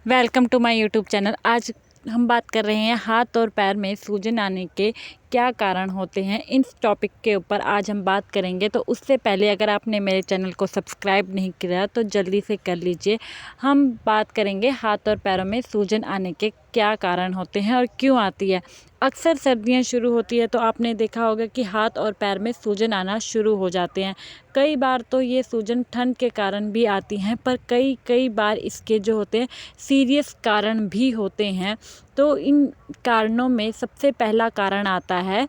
Welcome to my YouTube channel. आज हम बात कर रहे हैं हाथ और पैर में सूजन आने के क्या कारण होते हैं। इस टॉपिक के ऊपर आज हम बात करेंगे। तो उससे पहले अगर आपने मेरे चैनल को सब्सक्राइब नहीं किया तो जल्दी से कर लीजिए। हम बात करेंगे हाथ और पैरों में सूजन आने के क्या कारण होते हैं और क्यों आती है। अक्सर सर्दियां शुरू होती है तो आपने देखा होगा कि हाथ और पैर में सूजन आना शुरू हो जाते हैं। कई बार तो ये सूजन ठंड के कारण भी आती हैं, पर कई बार इसके जो होते हैं सीरियस कारण भी होते हैं। तो इन कारणों में सबसे पहला कारण आता है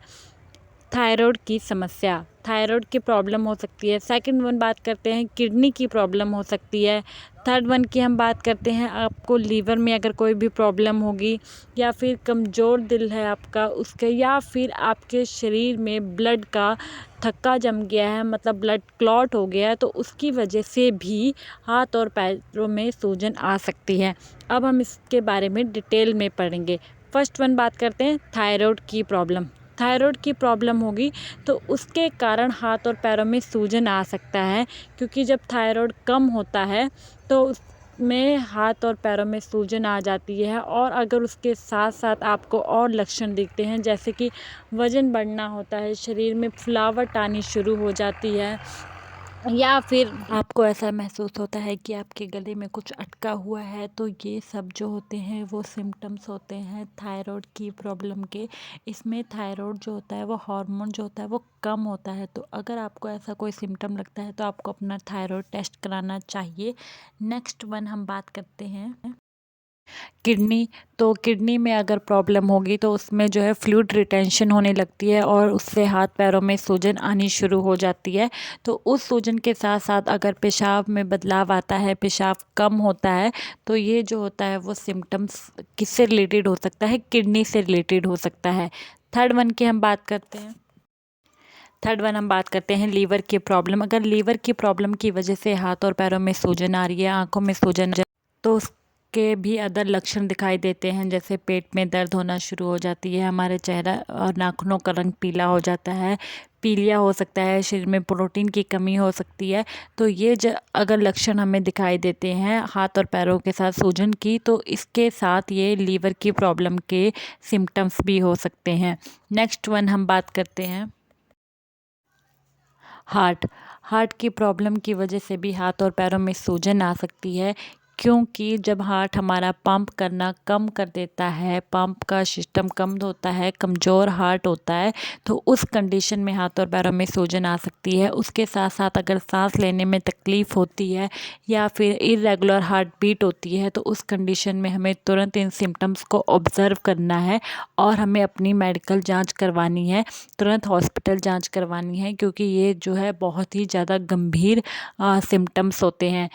थायराइड की समस्या। थायराइड की प्रॉब्लम हो सकती है। सेकंड वन बात करते हैं किडनी की प्रॉब्लम हो सकती है। थर्ड वन की हम बात करते हैं आपको लीवर में अगर कोई भी प्रॉब्लम होगी, या फिर कमज़ोर दिल है आपका उसके, या फिर आपके शरीर में ब्लड का थक्का जम गया है, मतलब ब्लड क्लॉट हो गया है, तो उसकी वजह से भी हाथ और पैरों में सूजन आ सकती है। अब हम इसके बारे में डिटेल में पढ़ेंगे। फर्स्ट वन बात करते हैं थायराइड की प्रॉब्लम। थायराइड की प्रॉब्लम होगी तो उसके कारण हाथ और पैरों में सूजन आ सकता है, क्योंकि जब थायराइड कम होता है तो उसमें हाथ और पैरों में सूजन आ जाती है। और अगर उसके साथ साथ आपको और लक्षण दिखते हैं, जैसे कि वज़न बढ़ना होता है, शरीर में फुलावट आनी शुरू हो जाती है, या फिर आपको ऐसा महसूस होता है कि आपके गले में कुछ अटका हुआ है, तो ये सब जो होते हैं वो सिम्टम्स होते हैं थायराइड की प्रॉब्लम के। इसमें थायराइड जो होता है वो हार्मोन जो होता है वो कम होता है। तो अगर आपको ऐसा कोई सिम्टम लगता है तो आपको अपना थायराइड टेस्ट कराना चाहिए। नेक्स्ट वन हम बात करते हैं किडनी। तो किडनी में अगर प्रॉब्लम होगी तो उसमें जो है फ्लूइड रिटेंशन होने लगती है और उससे हाथ पैरों में सूजन आनी शुरू हो जाती है। तो उस सूजन के साथ साथ अगर पेशाब में बदलाव आता है, पेशाब कम होता है, तो ये जो होता है वो सिम्टम्स किससे रिलेटेड हो सकता है? किडनी से रिलेटेड हो सकता है। थर्ड वन की हम बात करते हैं। थर्ड वन हम बात करते हैं लीवर की प्रॉब्लम। अगर लीवर की प्रॉब्लम की वजह से हाथ और पैरों में सूजन आ रही है, आंखों में सूजन, तो उसके भी अदर लक्षण दिखाई देते हैं, जैसे पेट में दर्द होना शुरू हो जाती है, हमारे चेहरा और नाखूनों का रंग पीला हो जाता है, पीलिया हो सकता है, शरीर में प्रोटीन की कमी हो सकती है। तो ये अगर लक्षण हमें दिखाई देते हैं हाथ और पैरों के साथ सूजन की, तो इसके साथ ये लीवर की प्रॉब्लम के सिम्टम्स भी हो सकते हैं। नेक्स्ट वन हम बात करते हैं हार्ट। हार्ट की प्रॉब्लम की वजह से भी हाथ और पैरों में सूजन आ सकती है, क्योंकि जब हार्ट हमारा पंप करना कम कर देता है, पंप का सिस्टम कम होता है, कमज़ोर हार्ट होता है, तो उस कंडीशन में हाथ और पैरों में सूजन आ सकती है। उसके साथ साथ अगर सांस लेने में तकलीफ़ होती है या फिर इरेगुलर हार्ट बीट होती है, तो उस कंडीशन में हमें तुरंत इन सिम्टम्स को ऑब्ज़र्व करना है और हमें अपनी मेडिकल जांच करवानी है, तुरंत हॉस्पिटल जांच करवानी है, क्योंकि ये जो है बहुत ही ज़्यादा गंभीर सिम्टम्स होते हैं।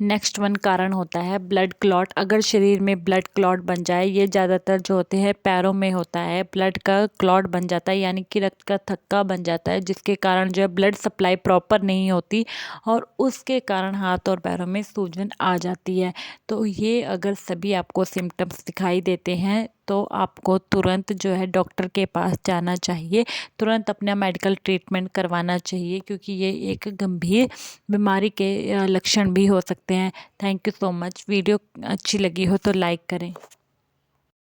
नेक्स्ट वन कारण होता है ब्लड क्लॉट। अगर शरीर में ब्लड क्लॉट बन जाए, ये ज़्यादातर जो होते हैं पैरों में होता है, ब्लड का क्लॉट बन जाता है, यानी कि रक्त का थक्का बन जाता है, जिसके कारण जो है ब्लड सप्लाई प्रॉपर नहीं होती और उसके कारण हाथ और पैरों में सूजन आ जाती है। तो ये अगर सभी आपको सिम्टम्स दिखाई देते हैं तो आपको तुरंत जो है डॉक्टर के पास जाना चाहिए, तुरंत अपना मेडिकल ट्रीटमेंट करवाना चाहिए, क्योंकि ये एक गंभीर बीमारी के लक्षण भी हो सकते हैं। Thank you so much. Video अच्छी लगी हो तो लाइक करें।